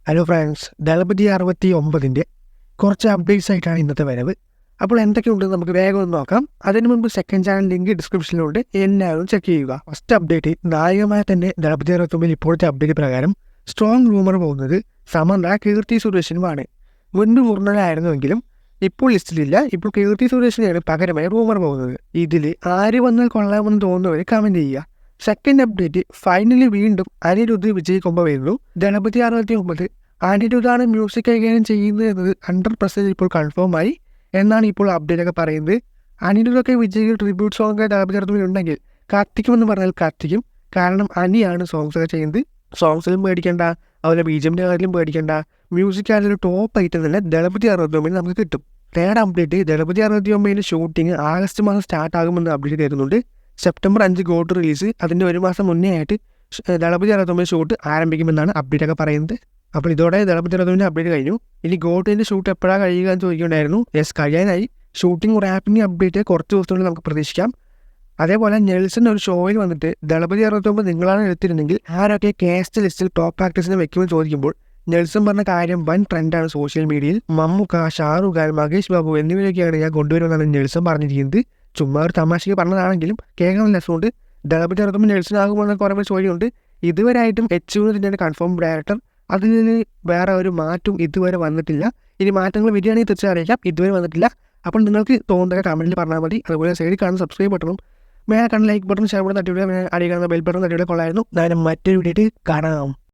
Hello friends, Thalapathy 69 കുറച്ച് updates ആയിട്ടാണ് ഇന്നത്തെ വരവ്. അപ്പോൾ എന്തൊക്കെയുണ്ടെന്ന് നമുക്ക് വേഗം ഒന്ന് നോക്കാം. അതിന് മുമ്പ് സെക്കൻഡ് ചാനൽ ലിങ്ക് ഡിസ്ക്രിപ്ഷനിലുണ്ട്, എല്ലാവരും ചെക്ക് ചെയ്യുക. ഫസ്റ്റ് അപ്ഡേറ്റ്, നായികമായ തന്നെ ദളപതി 69 ഇപ്പോഴത്തെ അപ്ഡേറ്റ് പ്രകാരം സ്ട്രോങ് റൂമർ പോകുന്നത് സമന്ത കീർത്തി സുരേഷിനുമാണ്. മുൻപ് മുർണലായിരുന്നുവെങ്കിലും ഇപ്പോൾ ലിസ്റ്റിലില്ല. ഇപ്പോൾ കീർത്തി സുരേഷിനെയാണ് പകരമായി റൂമർ പോകുന്നത്. ഇതിൽ ആര് വന്നാൽ കൊള്ളാമെന്ന് തോന്നുന്നവർ കമൻറ്റ് ചെയ്യുക. സെക്കൻഡ് അപ്ഡേറ്റ്, ഫൈനലി വീണ്ടും അനിരുദ്ധ് വിജയ് കൊമ്പ വരുന്നു. ദളപതി 69 അനിരുദ്ധാണ് മ്യൂസിക് കൈകാര്യം ചെയ്യുന്നത് എന്നത് 100% ഇപ്പോൾ കൺഫേം ആയി എന്നാണ് ഇപ്പോൾ അപ്ഡേറ്റ് ഒക്കെ പറയുന്നത്. അനിരുദ്ധൊക്കെ വിജയ് ട്രിബ്യൂട്ട് സോങ് ദളപതി 69 ഉണ്ടെങ്കിൽ കത്തിക്കുമെന്ന് പറഞ്ഞാൽ കത്തിക്കും. കാരണം അനിയാണ് സോങ്സ് ഒക്കെ ചെയ്യുന്നത്. സോങ്സിലും പേടിക്കേണ്ട, അതുപോലെ ബീജമിൻ്റെ കാര്യത്തിലും പേടിക്കേണ്ട. മ്യൂസിക് ആയാലും ടോപ്പ് ഐറ്റം തന്നെ ദളപതി 69 നമുക്ക് കിട്ടും. Third update, Thalapathy 69 shooting August മാസം സ്റ്റാർട്ട് ആകുമെന്ന് അപ്ഡേറ്റ് തരുന്നുണ്ട്. സെപ്റ്റംബർ 5 ഗോട്ട് റിലീസ്, അതിൻ്റെ ഒരു മാസം മുന്നേ ആയിട്ട് ദളപതി 69 ഷൂട്ട് ആരംഭിക്കുമെന്നാണ് അപ്ഡേറ്റ് ഒക്കെ പറയുന്നത്. അപ്പോൾ ഇതോടെ ദളപതി 69 അപ്ഡേറ്റ് കഴിഞ്ഞു. ഇനി ഗോട്ടിൻ്റെ ഷൂട്ട് എപ്പോഴാണ് കഴിയുക എന്ന് ചോദിക്കുന്നുണ്ടായിരുന്നു. യെസ്, കഴിയാനായി. ഷൂട്ടിംഗ് റാപ്പിംഗ് അപ്ഡേറ്റ് കുറച്ച് ദിവസത്തോടെ നമുക്ക് പ്രതീക്ഷിക്കാം. അതേപോലെ നെൽസൺ ഒരു ഷോയിൽ വന്നിട്ട് ദളപതി 69 നിങ്ങളാണ് എടുത്തിരുന്നെങ്കിൽ ആരൊക്കെ കാസ്റ്റ് ലിസ്റ്റിൽ ടോപ്പ് ആക്ടേഴ്സിനെ വെക്കുമെന്ന് ചോദിക്കുമ്പോൾ നെൽസൺ പറഞ്ഞ കാര്യം വൻ ട്രെൻഡാണ് സോഷ്യൽ മീഡിയയിൽ. മമ്മൂക്ക, ഷാറുഖ് ഖാൻ, മഹേഷ് ബാബു എന്നിവരൊക്കെയാണ് ഞാൻ കൊണ്ടുവരുമെന്നാണ് നെൽസൺ പറഞ്ഞിരിക്കുന്നത്. ചുമ്മാ ഒരു തമാശയ്ക്ക് പറഞ്ഞതാണെങ്കിലും കേൾക്കാൻ രസമുണ്ട്. ദളപതി 69 നെൽസൺ ആകുമെന്ന് കുറേ പേർ ചോദിക്കുന്നുണ്ട്. ഇതുവരെയായിട്ടും HU തന്നെയാണ് കൺഫേം ഡയറക്ടർ. അതിൽ വേറെ ഒരു മാറ്റവും ഇതുവരെ വന്നിട്ടില്ല. ഇനി മാറ്റങ്ങൾ വരികയാണെങ്കിൽ തീർച്ചയായും അറിയിക്കാം. ഇതുവരെ വന്നിട്ടില്ല. അപ്പോൾ നിങ്ങൾക്ക് തോന്നുന്ന കമൻറ്റിൽ പറഞ്ഞാൽ മതി. അതുപോലെ സൈഡിൽ കാണുന്ന സബ്സ്ക്രൈബ് ബട്ടണും മേലെ കാണുന്ന ലൈക്ക് ബട്ടൺ, ഷെയർ ബട്ടൺ തട്ടിവിടുക, അടിയിൽ കാണുന്ന ബെൽ ബട്ടൺ തട്ടിവിടുക കൊള്ളായിരുന്നു. ഞാൻ മറ്റൊരു വീഡിയോ കാണാം.